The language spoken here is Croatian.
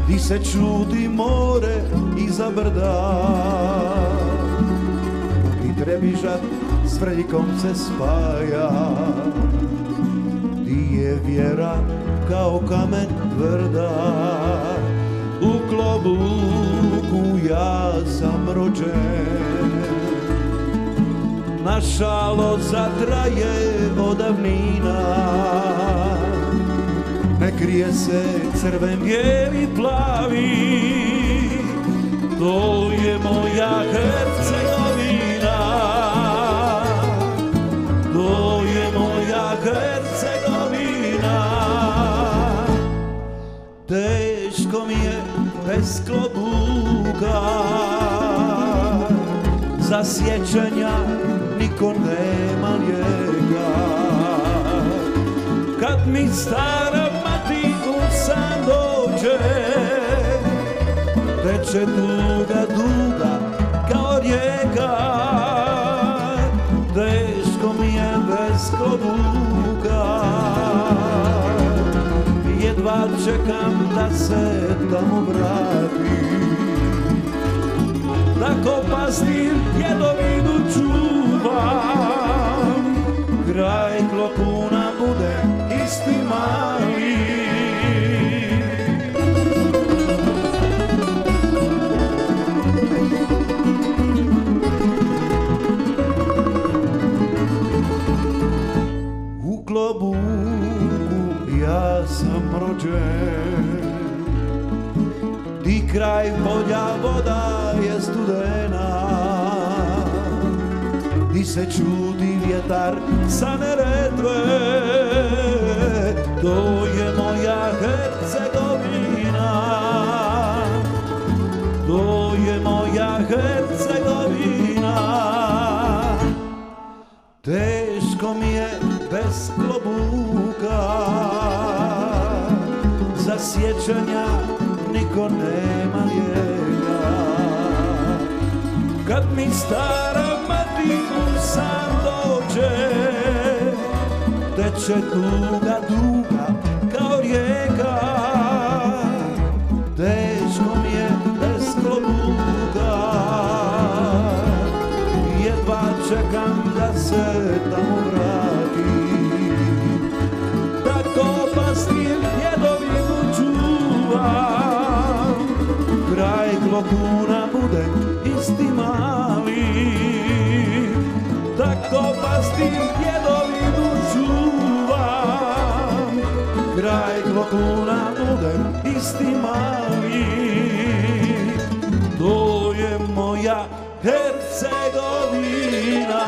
Di se čuti more iza brda i Trebižat s Vrljikom se spaja. Di je vjera kao kamen tvrda, u klobuku ja sam rođen. Naša loza traje od davnina, ne krije se crven, bijeli, plavi. To je moja Hercegovina, to je moja Hercegovina. Teško mi je bez klobuka, za sjećanja niko nema lijeka. Kad mi stara mati u san dođe, teče duga, duga kao rijeka. Teško mi je bez klobuka, jedva čekam da se tamo vratim. Tako pastir djedovinu čuvam, kraj klokuna bude isti mali. U klobuku ja sam rođen, di kraj polja voda je studena, di se čudi vjetar sa Neretve. To je moja Hercegovina, to je moja Hercegovina. Teško mi je bez klobuka, za sjećanja niko nema lijeka. Kad mi stara mati u san dođe, teče tuga, duga kao rijeka. Teško mi je bez klobuka, jedva čekam da se tamo vratim. Tako pastir djedovinu čuvam, kraj klokuna bude isti mali. Tako pastir djedovinu čuvam, kraj klokuna bude isti mali. To je moja Hercegovina.